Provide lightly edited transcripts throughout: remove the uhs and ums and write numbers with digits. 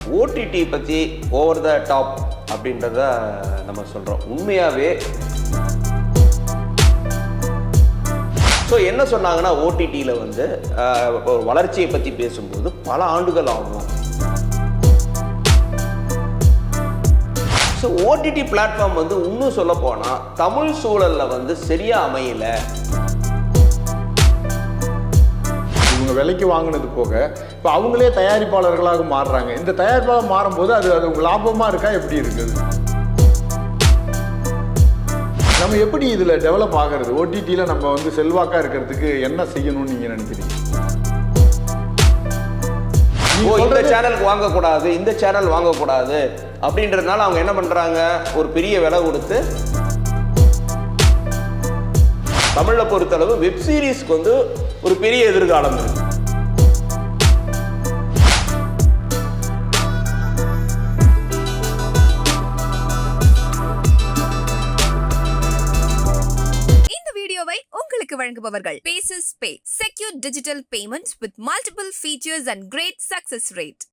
OTT பற்றி over the top அப்படின்றத நம்ம சொல்கிறோம். உண்மையாகவே ஸோ என்ன சொன்னாங்கன்னா, ஓடிடியில் வந்து ஒரு வளர்ச்சியை பற்றி பேசும்போது பல ஆண்டுகள் ஆகும். ஸோ ஓடிடி பிளாட்ஃபார்ம் வந்து இன்னும் சொல்ல போனால் தமிழ் சூழலில் வந்து சரியாக அமையலை. இவங்க விலைக்கு வாங்கினது போக இப்போ அவங்களே தயாரிப்பாளர்களாக மாறுறாங்க. இந்த தயாரிப்பாளர் மாறும்போது அது லாபமாக இருக்கா, எப்படி இருக்குது? நம்ம எப்படி இதில் டெவலப் ஆகிறது? ஓடிடியில் நம்ம வந்து செல்வாக்காக இருக்கிறதுக்கு என்ன செய்யணும்னு நீங்கள் நினைக்கிறீங்க? இந்த சேனலுக்கு வாங்கக்கூடாது, இந்த சேனல் வாங்கக்கூடாது அப்படின்றதுனால அவங்க என்ன பண்ணுறாங்க, ஒரு பெரிய விலை கொடுத்து தமிழில் பொறுத்தளவு வெப் சீரிஸ்க்கு வந்து ஒரு பெரிய எதிர்காலம் இருக்கு. இந்த வீடியோவை உங்களுக்கு வழங்குபவர்கள் Paces Pay, secure digital payments with multiple features and great success rate.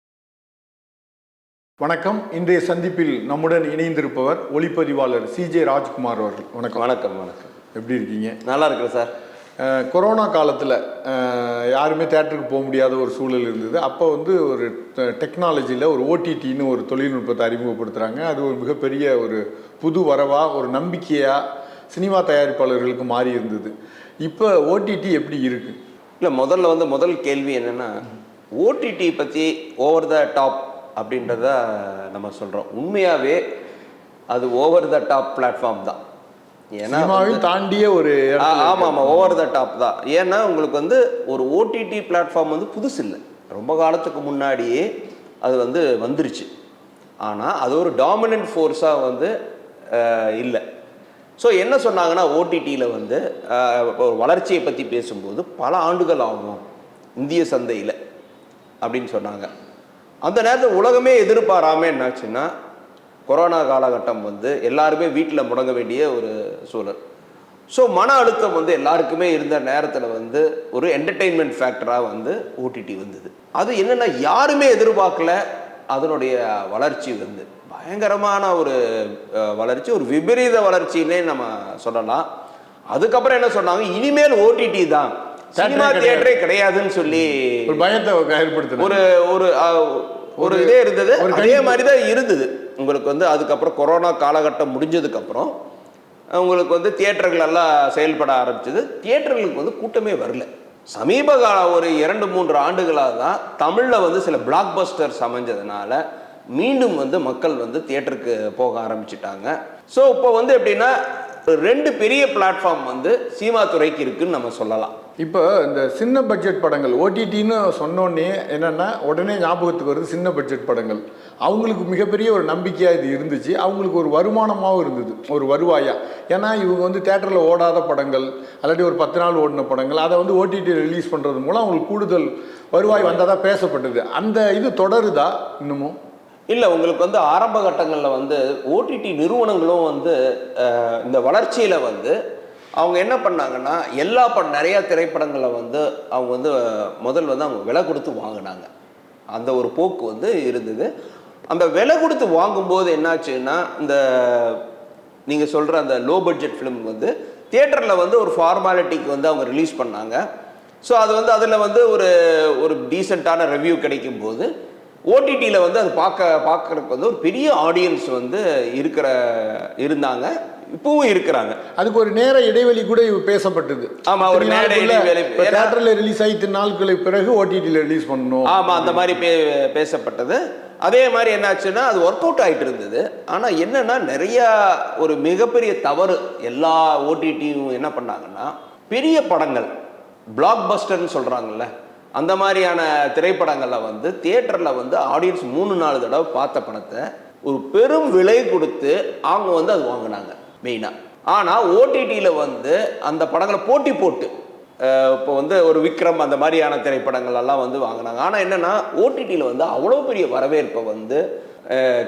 வணக்கம். இன்றைய சந்திப்பில் நம்முடன் இணைந்திருப்பவர் ஒளிப்பதிவாளர் CJ ராஜ்குமார் அவர்கள். வணக்கம். வணக்கம். வணக்கம். எப்படி இருக்கீங்க? நல்லா இருக்கு சார். கொரோனா காலத்தில் யாருமே தேட்டருக்கு போக முடியாத ஒரு சூழல் இருந்தது. அப்போ வந்து ஒரு டெக்னாலஜியில் ஒரு ஓடிடின்னு ஒரு தொழில்நுட்பத்தை அறிமுகப்படுத்துகிறாங்க. அது ஒரு மிகப்பெரிய ஒரு புது வரவாக, ஒரு நம்பிக்கையாக சினிமா தயாரிப்பாளர்களுக்கு மாறி இருந்தது. இப்போ ஓடிடி எப்படி இருக்கு? இல்லை, முதல் கேள்வி என்னென்னா, ஓடிடி பற்றி ஓவர் த டாப் அப்படின்றத நம்ம சொல்கிறோம். உண்மையாகவே அது ஓவர் த டாப் பிளாட்ஃபார்ம் தான். ஏன்னா தாண்டிய ஒரு ஆமாம், ஓவர் த டாப் தான். ஏன்னா உங்களுக்கு வந்து ஒரு ஓடிடி பிளாட்ஃபார்ம் வந்து புதுசு இல்லை, ரொம்ப காலத்துக்கு முன்னாடியே அது வந்து வந்துருச்சு. ஆனால் அது ஒரு டாமினன்ட் ஃபோர்ஸாக வந்து இல்லை. ஸோ என்ன சொன்னாங்கன்னா, ஓடிடியில் வந்து ஒரு வளர்ச்சியை பற்றி பேசும்போது பல ஆண்டுகள் ஆகும் இந்திய சந்தையில் அப்படின்னு சொன்னாங்க. அந்த நேரத்தில் உலகமே எதிர்பாராமல் என்னாச்சுன்னா, கொரோனா காலகட்டம் வந்து எல்லாருமே வீட்டில் முடங்க வேண்டிய ஒரு சூழல். ஸோ மன அழுத்தம் வந்து எல்லாருக்குமே இருந்த நேரத்தில் வந்து ஒரு என்டர்டெயின்மெண்ட் ஃபேக்டராக வந்து ஓடிடி வந்தது. அது என்னென்னா, யாருமே எதிர்பார்க்கல. அதனுடைய வளர்ச்சி வந்து பயங்கரமான ஒரு வளர்ச்சி, ஒரு விபரீத வளர்ச்சின்னே நம்ம சொல்லலாம். அதுக்கப்புறம் என்ன சொன்னாங்க, இனிமேல் ஓடிடி தான், சினிமா தியேட்டரே கிடையாதுன்னு சொல்லி ஒரு பயத்தை ஏற்படுத்த ஒரு இதே இருந்தது. அதே மாதிரி தான் இருந்தது உங்களுக்கு வந்து. அதுக்கப்புறம் கொரோனா காலகட்டம் முடிஞ்சதுக்கப்புறம் உங்களுக்கு வந்து தியேட்டர்கள் எல்லாம் செயல்பட ஆரம்பிச்சது. தியேட்டர்களுக்கு வந்து கூட்டமே வரல. சமீப கால ஒரு 2-3 ஆண்டுகளாக தான் தமிழில் வந்து சில பிளாக் பஸ்டர்ஸ் அமைஞ்சதுனால மீண்டும் வந்து மக்கள் வந்து தியேட்டருக்கு போக ஆரம்பிச்சிட்டாங்க. ஸோ இப்போ வந்து எப்படின்னா, 2 பெரிய பிளாட்ஃபார்ம் வந்து சினிமா துறைக்கு இருக்குன்னு நம்ம சொல்லலாம். இப்போ இந்த சின்ன பட்ஜெட் படங்கள் ஓடிடின்னு சொன்னோடனே என்னென்னா, உடனே ஞாபகத்துக்கு வருது சின்ன பட்ஜெட் படங்கள். அவங்களுக்கு மிகப்பெரிய ஒரு நம்பிக்கையாக இது இருந்துச்சு. அவங்களுக்கு ஒரு வருமானமாகவும் இருந்தது, ஒரு வருவாயாக. ஏன்னா இவங்க வந்து தேட்டரில் ஓடாத படங்கள், அல்லாட்டி ஒரு 10 நாள் ஓடின படங்கள், அதை வந்து ஓடிடியில் ரிலீஸ் பண்ணுறது மூலம் அவங்களுக்கு கூடுதல் வருவாய் வந்ததாக பேசப்பட்டது. அந்த இது தொடருதா இன்னமும்? இல்லை, உங்களுக்கு வந்து ஆரம்ப கட்டங்களில் வந்து ஓடிடி நிறுவனங்களும் வந்து இந்த வளர்ச்சியில் வந்து அவங்க என்ன பண்ணாங்கன்னா, நிறையா திரைப்படங்களை வந்து அவங்க வந்து முதல் வந்து அவங்க விலை கொடுத்து வாங்கினாங்க. அந்த ஒரு போக்கு வந்து இருந்தது. அந்த விலை கொடுத்து வாங்கும்போது என்னாச்சுன்னா, இந்த நீங்கள் சொல்கிற அந்த லோ பட்ஜெட் ஃபிலிம் வந்து தியேட்டரில் வந்து ஒரு ஃபார்மாலிட்டிக்கு வந்து அவங்க ரிலீஸ் பண்ணாங்க. ஸோ அது வந்து அதில் வந்து ஒரு டீசெண்டான ரிவ்யூ கிடைக்கும்போது ஓடிடியில் வந்து அது பார்க்கறதுக்கு வந்து ஒரு பெரிய ஆடியன்ஸ் வந்து இருந்தாங்க, இப்பவும் இருக்கிறாங்க. அதுக்கு ஒரு நேர இடைவெளி கூட பேசப்பட்டது. ஆமா, ஒரு நேர இடைவெளி. தியேட்டர்ல ரிலீஸ் ஆகி 3 நாட்களுக்கு பிறகு ஓடிடியில் ரிலீஸ் பண்ணணும். ஆமா, அந்த மாதிரி பேசப்பட்டது. அதே மாதிரி என்னாச்சுன்னா, அது ஒர்க் அவுட் ஆகிட்டு இருந்தது. ஆனால் என்னன்னா, நிறைய ஒரு மிகப்பெரிய தவறு எல்லா ஓடிடியும் என்ன பண்ணாங்கன்னா, பெரிய படங்கள் பிளாக் பஸ்டர்னு சொல்றாங்கல்ல, அந்த மாதிரியான திரைப்படங்களில் வந்து தியேட்டரில் வந்து ஆடியன்ஸ் 3-4 தடவை பார்த்த படத்தை ஒரு பெரும் விலை கொடுத்து அவங்க வந்து அது வாங்கினாங்க மெயினாக. ஆனால் ஓடிடியில் வந்து அந்த படங்களை போட்டி போட்டு இப்போ வந்து ஒரு விக்ரம் அந்த மாதிரியான திரைப்படங்கள் எல்லாம் வந்து வாங்கினாங்க. ஆனால் என்னென்னா, ஓடிடியில் வந்து அவ்வளோ பெரிய வரவேற்பை வந்து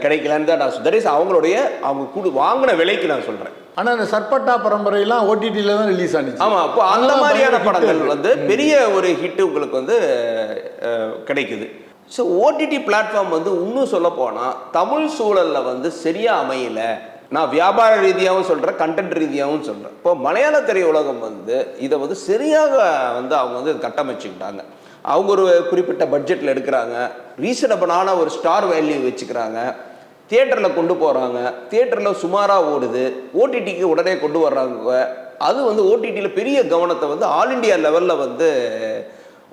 கிடைக்கலன்னு தான் நான் தட் இஸ் அவங்க வாங்கின விலைக்கு நான் சொல்கிறேன். ஆனால் இந்த சர்பட்டா பரம்பரையெல்லாம் ஓடிடியில் தான் ரிலீஸ் ஆனிச்சு. ஆமாம், அப்போ அந்த மாதிரியான படங்கள் வந்து பெரிய ஒரு ஹிட்டு உங்களுக்கு வந்து கிடைக்குது. ஸோ ஓடிடி பிளாட்ஃபார்ம் வந்து இன்னும் சொல்ல போனால் தமிழ் சூழலில் வந்து சரியாக அமையல. நான் வியாபார ரீதியாகவும் சொல்கிறேன், கண்டென்ட் ரீதியாகவும் சொல்கிறேன். இப்போ மலையாள திரையுலகம் வந்து இதை வந்து சரியாக வந்து அவங்க வந்து கட்டமைச்சுக்கிட்டாங்க. அவங்க ஒரு குறிப்பிட்ட பட்ஜெட்டில் எடுக்கிறாங்க, ரீசனபிளான ஒரு ஸ்டார் வேல்யூ வச்சுக்கிறாங்க, தியேட்டரில் கொண்டு போகிறாங்க, தியேட்டரில் சுமாராக ஓடுது, ஓடிடிக்கு உடனே கொண்டு வர்றாங்க. அது வந்து ஓடிடியில் பெரிய கவனத்தை வந்து ஆல் இண்டியா லெவலில் வந்து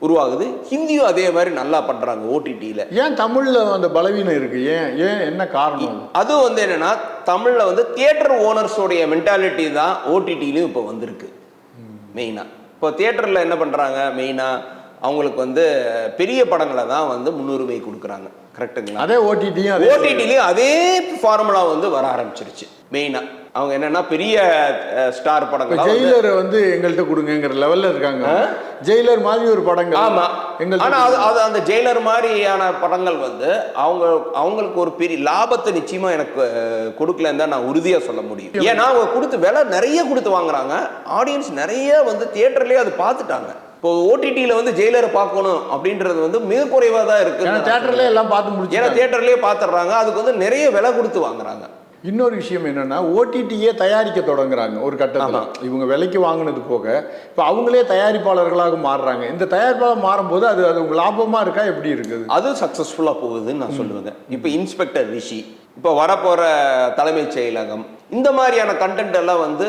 உருவாகுது. ஹிந்தியும் அதே மாதிரி நல்லா பண்ணுறாங்க ஓடிடியில். ஏன் தமிழில் அந்த பலவீனம் இருக்குது? ஏன் என்ன காரணம்? அது வந்து என்னென்னா, தமிழில் வந்து தியேட்டர் ஓனர்ஸோடைய மென்டாலிட்டி தான் ஓடிடிலையும் இப்போ வந்திருக்கு மெயினாக. இப்போ தியேட்டரில் என்ன பண்ணுறாங்க, மெயினாக அவங்களுக்கு வந்து பெரிய படங்களை தான் வந்து முன்னுரிமை கொடுக்குறாங்க. கரெக்டுங்களா? அதே ஓடிடிலையும் அதே ஃபார்முலா வந்து வர ஆரம்பிச்சிருச்சு. மெயினாக அவங்க என்னன்னா பெரிய ஸ்டார் படங்கள், ஜெயிலர் வந்து எங்கள்கிட்ட கொடுங்கிற லெவல்ல இருக்காங்க. ஜெயிலர் மாதிரி ஒரு படங்கள். ஆமா, ஆனா அது அந்த ஜெயிலர் மாதிரியான படங்கள் வந்து அவங்களுக்கு ஒரு பெரிய லாபத்தை நிச்சயமா எனக்கு கொடுக்கலன்னு தான் நான் உறுதியா சொல்ல முடியும். ஏன்னா அவங்க கொடுத்து விலை நிறைய கொடுத்து வாங்குறாங்க, ஆடியன்ஸ் நிறைய வந்து தியேட்டர்லயே அது பார்த்துட்டாங்க. இப்போ ஓடிடியில வந்து ஜெயிலரை பார்க்கணும் அப்படின்றது வந்து மிக குறைவா தான் இருக்கு. தியேட்டர்லயே எல்லாம் பார்த்து முடிச்சு, ஏன்னா தியேட்டர்லயே பார்த்துடுறாங்க, அதுக்கு வந்து நிறைய விலை கொடுத்து வாங்குறாங்க. இன்னொரு விஷயம் என்னன்னா, ஓடிடியே தயாரிக்க தொடங்குறாங்க ஒரு கட்டத்தில். இவங்க விலைக்கு வாங்கினது போக இப்போ அவங்களே தயாரிப்பாளர்களாக மாறுறாங்க. இந்த தயாரிப்பாளர் மாறும்போது அது உங்க லாபமா இருக்கா, எப்படி இருக்குது? அது சக்சஸ்ஃபுல்லா போகுதுன்னு நான் சொல்லுவேங்க. இப்போ இன்ஸ்பெக்டர் ரிஷி, இப்போ வரப்போற தலைமைச் செயலகம், இந்த மாதிரியான கண்டென்ட் எல்லாம் வந்து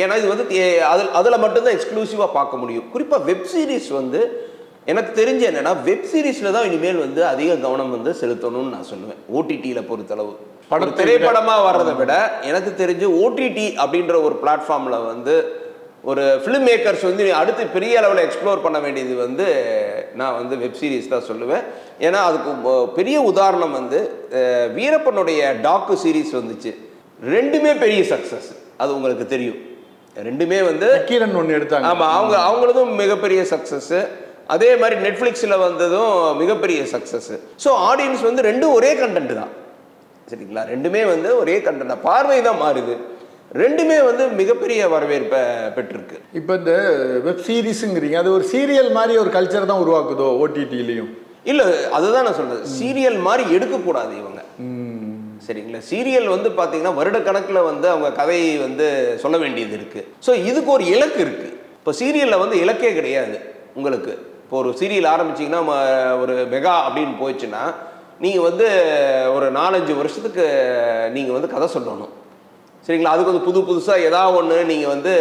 ஏன்னா இது வந்து அதில் மட்டும்தான் எக்ஸ்க்ளூசிவா பார்க்க முடியும். குறிப்பா வெப் சீரிஸ் வந்து எனக்கு தெரிஞ்ச என்னன்னா, வெப் சீரிஸ்ல தான் இனிமேல் வந்து அதிக கவனம் வந்து செலுத்தணும்னு நான் சொல்லுவேன். ஓடிடியில பொறுத்தளவு திரைப்படமா வர்றதை விட எனக்கு தெரிஞ்சு ஓடிடி அப்படின்ற ஒரு பிளாட்ஃபார்ம்ல வந்து ஒரு ஃபிலிம் மேக்கர்ஸ் வந்து அடுத்து பெரிய அளவில் எக்ஸ்ப்ளோர் பண்ண வேண்டியது வந்து நான் வந்து வெப் சீரிஸ் தான் சொல்லுவேன். ஏன்னா அதுக்கு பெரிய உதாரணம் வந்து வீரப்பனுடைய டாக்கு சீரிஸ் வந்துச்சு, ரெண்டுமே பெரிய சக்சஸ். அது உங்களுக்கு தெரியும், ரெண்டுமே வந்து கீரன் ஒன்று எடுத்தாங்க. ஆமா, அவங்களதும் மிகப்பெரிய சக்சஸ். அதே மாதிரி நெட்ஃப்ளிக்ஸில் வந்ததும் மிகப்பெரிய சக்சஸ். ஸோ ஆடியன்ஸ் வந்து ரெண்டும் ஒரே கண்டென்ட் தான், சரிங்களா? ரெண்டுமே வந்து ஒரே கண்டென்ட், பார்வை தான் மாறுது, ரெண்டுமே வந்து மிகப்பெரிய வரவேற்பை பெற்றிருக்கு. இப்போ இந்த வெப் சீரிஸுங்கிறீங்க, அது ஒரு சீரியல் மாதிரி ஒரு கல்ச்சர் தான் உருவாக்குதோ ஓடிடிலையும்? இல்லை, அதுதான் நான் சொல்றேன், சீரியல் மாதிரி எடுக்கக்கூடாது இவங்க, சரிங்களா? சீரியல் வந்து பார்த்தீங்கன்னா வருட கணக்கில் வந்து அவங்க கதையை வந்து சொல்ல வேண்டியது இருக்கு. ஸோ இதுக்கு ஒரு இலக்கு இருக்கு. இப்போ சீரியலில் வந்து இலக்கே கிடையாது உங்களுக்கு. இப்போ ஒரு சீரியல் ஆரம்பிச்சிங்கன்னா ஒரு மெகா அப்படின்னு போயிடுச்சுன்னா நீங்கள் வந்து ஒரு 4-5 வருஷத்துக்கு நீங்கள் வந்து கதை சொல்லணும், சரிங்களா? அதுக்கு வந்து புதுசாக ஏதாவது ஒன்று நீங்கள் வந்து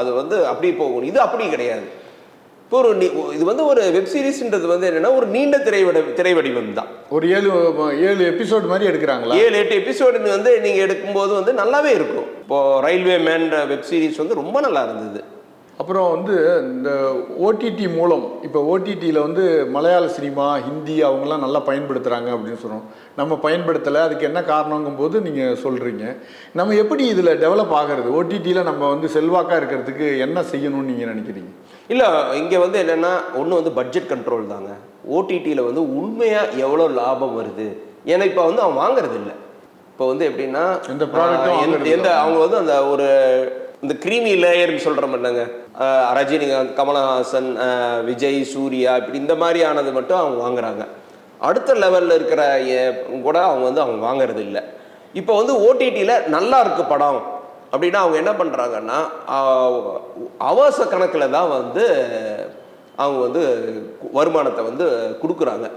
அது வந்து அப்படி போகணும். இது அப்படி கிடையாது. இப்போ இது வந்து ஒரு வெப் சீரிஸ்ன்றது வந்து என்னன்னா ஒரு நீண்ட திரை வடிவம் தான். ஒரு 7 எபிசோடு மாதிரி எடுக்கிறாங்களா? 7-8 எபிசோடு வந்து நீங்கள் எடுக்கும்போது வந்து நல்லாவே இருக்கும். இப்போ ரயில்வே மேன் வெப் சீரிஸ் வந்து ரொம்ப நல்லா இருந்தது. அப்புறம் வந்து இந்த ஓடிடி மூலம் இப்போ ஓடிடியில் வந்து மலையாள சினிமா, ஹிந்தி அவங்கெல்லாம் நல்லா பயன்படுத்துகிறாங்க அப்படின்னு சொன்னோம். நம்ம பயன்படுத்தலை, அதுக்கு என்ன காரணங்கும்போது நீங்கள் சொல்கிறீங்க. நம்ம எப்படி இதில் டெவலப் ஆகிறது? ஓடிடியில் நம்ம வந்து செல்வாக்காக இருக்கிறதுக்கு என்ன செய்யணும்னு நீங்கள் நினைக்கிறீங்க? இல்லை, இங்கே வந்து என்னென்னா ஒன்று வந்து பட்ஜெட் கண்ட்ரோல் தாங்க. ஓடிடியில் வந்து உண்மையாக எவ்வளோ லாபம் வருது, ஏன்னா இப்போ வந்து அவன் வாங்குறது இல்லை. இப்போ வந்து எப்படின்னா எந்த ப்ராடக்ட்டும் அவங்க வந்து அந்த ஒரு இந்த கிரீமி லேயர்னு சொல்கிறோம் இல்லைங்க, ரஜினிகாந்த், கமலஹாசன், விஜய், சூர்யா, இப்படி இந்த மாதிரியானது மட்டும் அவங்க வாங்குறாங்க. அடுத்த லெவலில் இருக்கிற கூட அவங்க வாங்குறது இல்லை. இப்போ வந்து ஓடிடியில் நல்லா இருக்கு படம் அப்படின்னா அவங்க என்ன பண்ணுறாங்கன்னா அவசர கணக்கில் தான் வந்து அவங்க வந்து வருமானத்தை வந்து கொடுக்குறாங்க.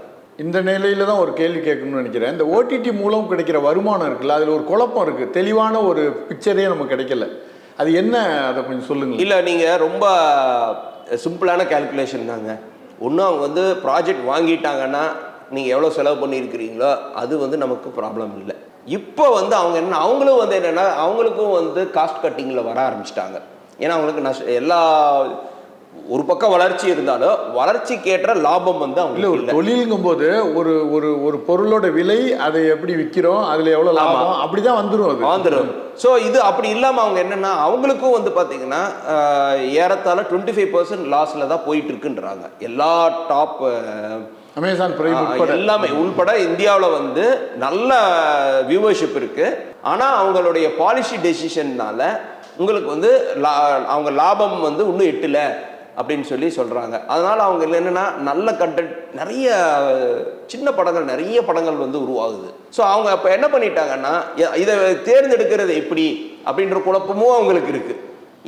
இந்த நிலையில தான் ஒரு கேள்வி கேட்கணும்னு நினைக்கிறேன். இந்த ஓடிடி மூலம் கிடைக்கிற வருமானம் இருக்குல்ல, அதில் ஒரு குழப்பம் இருக்குது, தெளிவான ஒரு பிக்சரே நமக்கு கிடைக்கல. அது என்ன, அதை கொஞ்சம் சொல்லுங்க. இல்லை, நீங்கள் ரொம்ப சிம்பிளான கேல்குலேஷன் தாங்க. ஒன்றும் அவங்க வந்து ப்ராஜெக்ட் வாங்கிட்டாங்கன்னா நீங்கள் எவ்வளோ செலவு பண்ணியிருக்கிறீங்களோ அது வந்து நமக்கு ப்ராப்ளம் இல்லை. இப்போ வந்து அவங்களும் வந்து என்னென்னா அவங்களுக்கும் வந்து காஸ்ட் கட்டிங்கில் வர ஆரம்பிச்சிட்டாங்க. ஏன்னா அவங்களுக்கு எல்லா ஒரு பக்கம் வளர்ச்சி இருந்தாலும் வளர்ச்சிக்கேற்ற லாபம் வந்து அவங்க ஒரு தொழிலுங்கும் போது ஒரு ஒரு ஒரு பொருளோட விலை, அதை எப்படி விற்கிறோம், அதில் எவ்வளோ லாபம், அப்படிதான் வந்துடும். ஸோ இது அப்படி இல்லாமல் அவங்க என்னென்னா அவங்களுக்கும் வந்து பார்த்தீங்கன்னா ஏறத்தாழ 25% லாஸில் தான் போயிட்டு இருக்குன்றாங்க. எல்லா டாப் அமேசான் பிரைம் எல்லாமே உள்பட இந்தியாவில் வந்து நல்ல வியூவர்ஷிப் இருக்கு. ஆனால் அவங்களுடைய பாலிசி டெசிஷன்னால உங்களுக்கு வந்து அவங்க லாபம் வந்து இன்னும் எட்டல, அப்படின்னு சொல்லி சொல்கிறாங்க. அதனால் அவங்க என்னென்னா நல்ல கண்டென்ட் நிறைய சின்ன படங்கள் நிறைய படங்கள் வந்து உருவாகுது. ஸோ அவங்க அப்போ என்ன பண்ணிட்டாங்கன்னா இதை தேர்ந்தெடுக்கிறது எப்படி அப்படின்ற குழப்பமும் அவங்களுக்கு இருக்குது.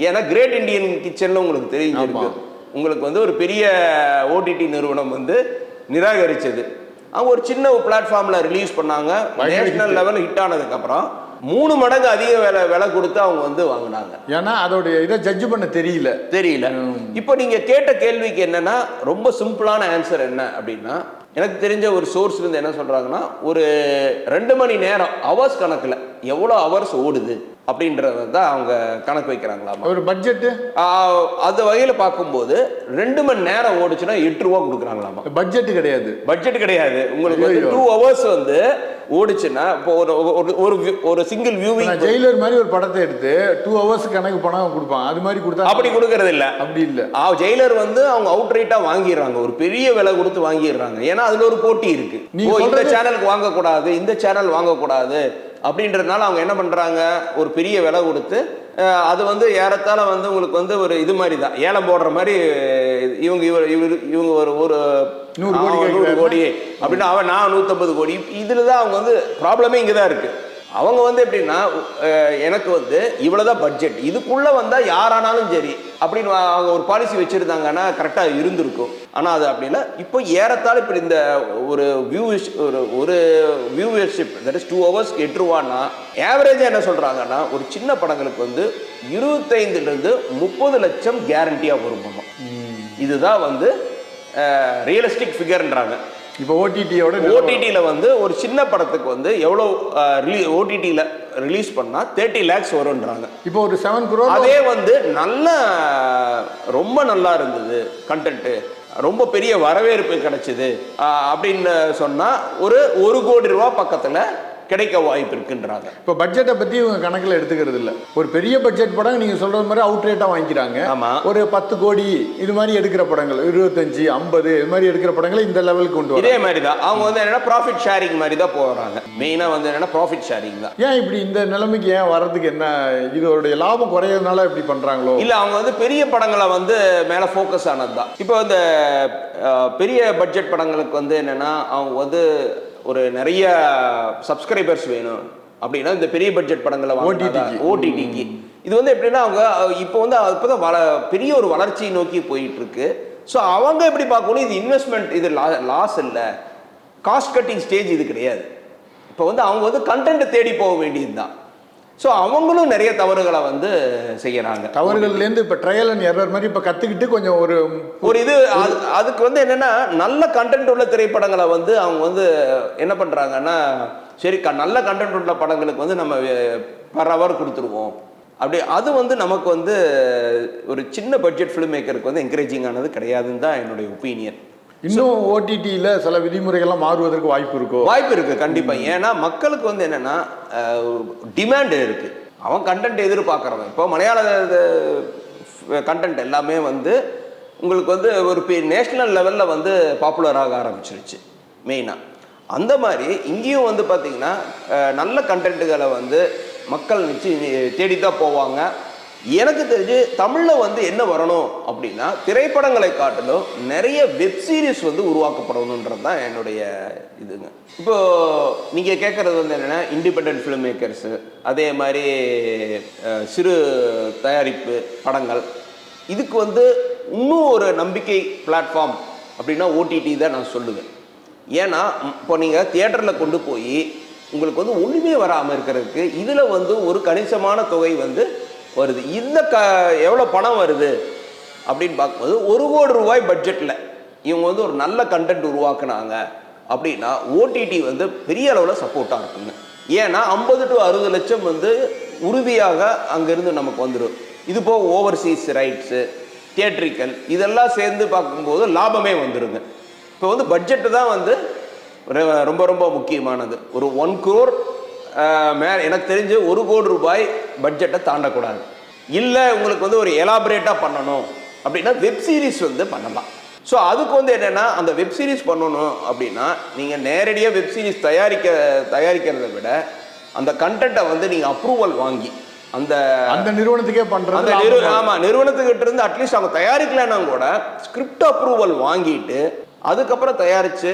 ஏன்னா கிரேட் இண்டியன் கிச்சனில் உங்களுக்கு தெரிஞ்சிருக்கு, உங்களுக்கு வந்து ஒரு பெரிய ஓடிடி நிறுவனம் வந்து நிராகரித்தது. அவங்க ஒரு சின்ன பிளாட்ஃபார்மில் ரிலீஸ் பண்ணாங்க, நேஷனல் லெவல் ஹிட் ஆனதுக்கப்புறம் 3 மடங்கு அதிக விலை கொடுத்து அவங்க வந்து வாங்கினாங்க. ஏன்னா அதோடைய இதை ஜட்ஜ் பண்ண தெரியல. இப்போ நீங்க கேட்ட கேள்விக்கு என்னன்னா ரொம்ப சிம்பிளான ஆன்சர் என்ன அப்படின்னா, எனக்கு தெரிஞ்ச ஒரு சோர்ஸ் இருந்து என்ன சொல்றாங்கன்னா, ஒரு 2 மணி நேரம் ஹவர்ஸ் கணக்குல எவ்வளவு ஹவர்ஸ் ஓடுது அப்படின்றத தான் அவங்க கணக்கு வைக்கிறாங்களாமா. ஒரு பட்ஜெட் அந்த வகையில பார்க்கும்போது 2 மணி நேரம் ஓடுச்சுன்னா 8 ரூபா கொடுக்குறாங்களாமா. பட்ஜெட் கிடையாது. உங்களுக்கு வந்து 2 ஹவர்ஸ் வந்து ஓடுச்சுன்னா இப்போ ஒரு சிங்கிள் வியூவிங் ஜெயிலர் மாதிரி ஒரு படத்தை எடுத்து 2 ஹவர்ஸ் கணக்கு பணம் கொடுப்பாங்க, அது மாதிரி கொடுத்தா அப்படி கொடுக்கறது இல்ல. அப்படி இல்ல, ஜெயிலர் வந்து அவங்க அவுட் ரைட்டா வாங்கிடுறாங்க, ஒரு பெரிய விலை கொடுத்து வாங்கிடுறாங்க. ஏன்னா அதுல ஒரு போட்டி இருக்கு. இந்த சேனலுக்கு வாங்கக்கூடாது, இந்த சேனல் வாங்கக்கூடாது அப்படின்றதுனால அவங்க என்ன பண்றாங்க, ஒரு பெரிய விலை கொடுத்து அது வந்து ஏறத்தாழ வந்து உங்களுக்கு வந்து ஒரு இது மாதிரி தான் ஏலம் போடுற மாதிரி இவங்க ஒரு 100 கோடி அப்படின்னா அவன் நான் 150 கோடி. இதுல தான் அவங்க வந்து ப்ராப்ளமே இங்கே தான் இருக்கு. அவங்க வந்து எப்படின்னா எனக்கு வந்து இவ்வளோதான் பட்ஜெட், இதுக்குள்ளே வந்தால் யாரானாலும் சரி அப்படின்னு அவங்க ஒரு பாலிசி வச்சுருந்தாங்கன்னா கரெக்டாக இருந்திருக்கும். ஆனால் அது அப்படி இல்லை. இப்போ ஏறத்தாழ இப்படி இந்த ஒரு வியூவர்ஷிப் தட் இஸ் 2 ஹவர்ஸ்க்கு 8 ரூபான்னா ஆவரேஜாக என்ன சொல்கிறாங்கன்னா ஒரு சின்ன படங்களுக்கு வந்து 25 to 30 லட்சம் கேரண்டியாக வரும். இதுதான் வந்து ரியலிஸ்டிக் ஃபிகர்ன்றாங்க. இப்போ ஓடிடியில் வந்து ஒரு சின்ன படத்துக்கு வந்து எவ்வளோ ஓடிடியில் ரிலீஸ் பண்ணால் 30 lakhs வரும்ன்றாங்க. இப்போ ஒரு 7 crore. அதே வந்து ரொம்ப நல்லா இருந்தது கண்டென்ட்டு, ரொம்ப பெரிய வரவேற்பு கிடைச்சிது அப்படின்னு சொன்னால் ஒரு 1 கோடி ரூபா பக்கத்தில் கிடைக்க வாய்ப்பு இருக்குன்றாங்க. இப்போ பட்ஜெட்டை பற்றி இவங்க கணக்கில் எடுத்துக்கிறது இல்லை. ஒரு பெரிய பட்ஜெட் படம் நீங்கள் சொல்கிறது மாதிரி அவுட் ரேட்டாக வாங்கிக்கிறாங்க. ஒரு 10 கோடி இது மாதிரி எடுக்கிற படங்கள் 25, 50 இது மாதிரி எடுக்கிற படங்களை இந்த லெவலுக்கு கொண்டு வர இதே மாதிரி தான் அவங்க வந்து என்னன்னா ப்ராஃபிட் ஷேரிங் மாதிரி தான் போகிறாங்க. மெயினாக வந்து என்னன்னா ப்ராஃபிட் ஷேரிங் தான். ஏன் இப்படி இந்த நிலைமைக்கு ஏன் வர்றதுக்கு என்ன இதோடைய லாபம் குறையிறதுனால இப்படி பண்ணுறாங்களோ? இல்லை, அவங்க வந்து பெரிய படங்களை வந்து மேலே ஃபோக்கஸ் ஆனது தான். இப்போ இந்த பெரிய பட்ஜெட் படங்களுக்கு வந்து என்னென்னா அவங்க வந்து ஒரு நிறைய சப்ஸ்கிரைபர்ஸ் வேணும் அப்படின்னா இந்த பெரிய பட்ஜெட் படங்களை ஓடிடிக்கு இது வந்து எப்படின்னா அவங்க இப்போ வந்து இப்போதான் பெரிய ஒரு வளர்ச்சியை நோக்கி போயிட்டு இருக்கு. ஸோ அவங்க எப்படி பார்க்கணும், இது இன்வெஸ்ட்மெண்ட், இது லாஸ் இல்லை, காஸ்ட் கட்டிங் ஸ்டேஜ் இது கிடையாது. இப்போ வந்து அவங்க வந்து கண்டென்ட் தேடி போக வேண்டியது தான். ஸோ அவங்களும் நிறைய தவறுகளை வந்து செய்யறாங்க. தவறுகள்லேருந்து இப்போ ட்ரையல் அண்ட் எரர் மாதிரி இப்போ கற்றுக்கிட்டு கொஞ்சம் ஒரு இது அதுக்கு வந்து என்னென்னா நல்ல கண்டென்ட் உள்ள திரைப்படங்களை வந்து அவங்க வந்து என்ன பண்ணுறாங்கன்னா சரி நல்ல கண்டென்ட் உள்ள படங்களுக்கு வந்து நம்ம பர் ஹவர் கொடுத்துருவோம் அப்படி. அது வந்து நமக்கு வந்து ஒரு சின்ன பட்ஜெட் ஃபிலிம் மேக்கருக்கு வந்து என்கரேஜிங் ஆனது கிடையாதுன்னு தான் என்னுடைய ஒப்பீனியன். இன்னும் ஓடிடியில் சில விதிமுறைகள்லாம் மாறுவதற்கு வாய்ப்பு இருக்குது கண்டிப்பாக. ஏன்னா மக்களுக்கு வந்து என்னென்னா டிமாண்ட் இருக்குது, அவன் கண்டென்ட் எதிர்பார்க்குறவன். இப்போ மலையாள கண்டென்ட் எல்லாமே வந்து உங்களுக்கு வந்து ஒரு நேஷ்னல் லெவலில் வந்து பாப்புலராக ஆரம்பிச்சிருச்சு மெயினாக. அந்த மாதிரி இங்கேயும் வந்து பார்த்திங்கன்னா நல்ல கண்டென்ட்டுகளை வந்து மக்கள் தேடி தான் போவாங்க. எனக்கு தெரிஞ்சு தமிழில் வந்து என்ன வரணும் அப்படின்னா திரைப்படங்களை காட்டிலும் நிறைய வெப் சீரிஸ் வந்து உருவாக்கப்படணுன்றது தான் என்னுடைய இதுங்க. இப்போ நீங்கள் கேட்குறது வந்து என்னென்னா இண்டிபெண்ட் ஃபிலிம் மேக்கர்ஸு, அதே மாதிரி சிறு தயாரிப்பு படங்கள், இதுக்கு வந்து இன்னும் ஒரு நம்பிக்கை பிளாட்ஃபார்ம் அப்படின்னா ஓடிடி தான் நான் சொல்லுவேன். ஏன்னா இப்போ நீங்கள் தியேட்டரில் கொண்டு போய் உங்களுக்கு வந்து ஒன்றுமே வராமல் இருக்கிறதுக்கு இதில் வந்து ஒரு கணிசமான தொகை வந்து வருது. இந்த எவ்வளோ பணம் வருது அப்படின்னு பார்க்கும்போது 1 கோடி ரூபாய் பட்ஜெட்டில் இவங்க வந்து ஒரு நல்ல கண்டென்ட் உருவாக்குனாங்க அப்படின்னா ஓடிடி வந்து பெரிய அளவில் சப்போர்ட்டாக இருக்குங்க. ஏன்னா 50 to 60 லட்சம் வந்து உறுதியாக அங்கேருந்து நமக்கு வந்துடும். இது போக ஓவர்சீஸ் ரைட்ஸு, தியேட்ரிக்கல் இதெல்லாம் சேர்ந்து பார்க்கும்போது லாபமே வந்துடுங்க. இப்போ வந்து பட்ஜெட்டு தான் வந்து ரொம்ப ரொம்ப முக்கியமானது. ஒரு 1 crore எனக்கு தெரிஞ்சு 1 கோடி ரூபாய் பட்ஜெட்டை தாண்டக்கூடாது. இல்லை உங்களுக்கு வந்து ஒரு எலாபரேட்டாக பண்ணணும் அப்படின்னா வெப் சீரிஸ் வந்து பண்ணலாம். ஸோ அதுக்கு வந்து என்னென்னா அந்த வெப் சீரிஸ் பண்ணணும் அப்படின்னா நீங்கள் நேரடியாக வெப் சீரிஸ் தயாரிக்கிறத விட அந்த கண்டென்ட்டை வந்து நீங்கள் அப்ரூவல் வாங்கி அந்த நிறுவனத்துக்கே பண்றது நிறுவனத்துக்கிட்ட இருந்து அட்லீஸ்ட் அவங்க தயாரிக்கலன்னா கூட ஸ்கிரிப்ட் அப்ரூவல் வாங்கிட்டு அதுக்கப்புறம் தயாரித்து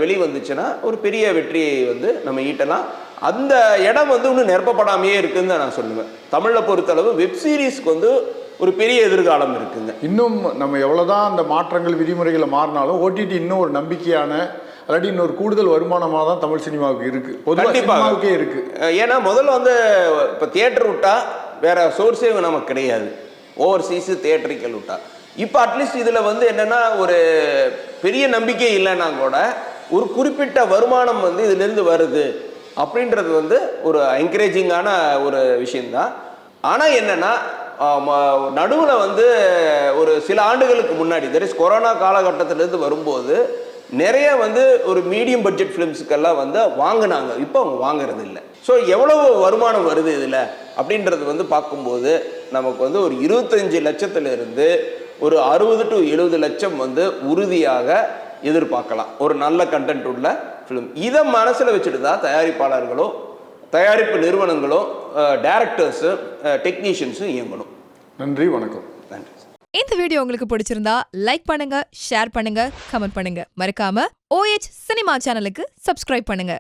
வெளிவந்துச்சுன்னா ஒரு பெரிய வெற்றியை வந்து நம்ம ஈட்டலாம். அந்த இடம் வந்து இன்னும் நிரப்பப்படாமையே இருக்குன்னு தான் நான் சொல்லுவேன். தமிழை பொறுத்தளவு வெப் சீரிஸ்க்கு வந்து ஒரு பெரிய எதிர்காலம் இருக்குங்க. இன்னும் நம்ம எவ்வளோதான் அந்த மாற்றங்கள் விதிமுறைகளை மாறினாலும் ஓடிடி இன்னும் ஒரு நம்பிக்கையான அல்லாட்டி இன்னொரு கூடுதல் வருமானமாக தான் தமிழ் சினிமாவுக்கு இருக்கு, பொதுவாக சினிமாவுக்கே இருக்கு. ஏன்னா முதல்ல வந்து இப்போ தியேட்டர் விட்டா வேற சோர்ஸே நமக்கு கிடையாது, ஓவர்சீஸ் தியேட்டரிக்கல் விட்டா. இப்போ அட்லீஸ்ட் இதில் வந்து என்னன்னா ஒரு பெரிய நம்பிக்கை இல்லைன்னா கூட ஒரு குறிப்பிட்ட வருமானம் வந்து இதுலேருந்து வருது அப்படின்றது வந்து ஒரு என்கரேஜிங்கான ஒரு விஷயந்தான். ஆனால் என்னன்னா நடுவில் வந்து ஒரு சில ஆண்டுகளுக்கு முன்னாடி கொரோனா காலகட்டத்திலேருந்து வரும்போது நிறைய வந்து ஒரு மீடியம் பட்ஜெட் ஃபிலிம்ஸுக்கெல்லாம் வந்து வாங்கினாங்க. இப்போ அவங்க வாங்குறது இல்லை. ஸோ எவ்வளவு வருமானம் வருது இதில் அப்படின்றது வந்து பார்க்கும்போது நமக்கு வந்து ஒரு 25 லட்சத்திலிருந்து ஒரு 60 to 70 லட்சம் வந்து உறுதியாக எதிர்பார்க்கலாம் ஒரு நல்ல கண்டென்ட் உள்ள ஃபிலிம். இதை மனசில் வச்சுட்டு தான் தயாரிப்பாளர்களும் தயாரிப்பு நிறுவனங்களும் டைரக்டர்ஸும் டெக்னீஷியன்ஸும் இயங்கணும். நன்றி, வணக்கம். நன்றி. இந்த வீடியோ உங்களுக்கு பிடிச்சிருந்தா லைக் பண்ணுங்க, ஷேர் பண்ணுங்க, கமெண்ட் பண்ணுங்க. மறக்காம OH சினிமா சேனலுக்கு சப்ஸ்கிரைப் பண்ணுங்க.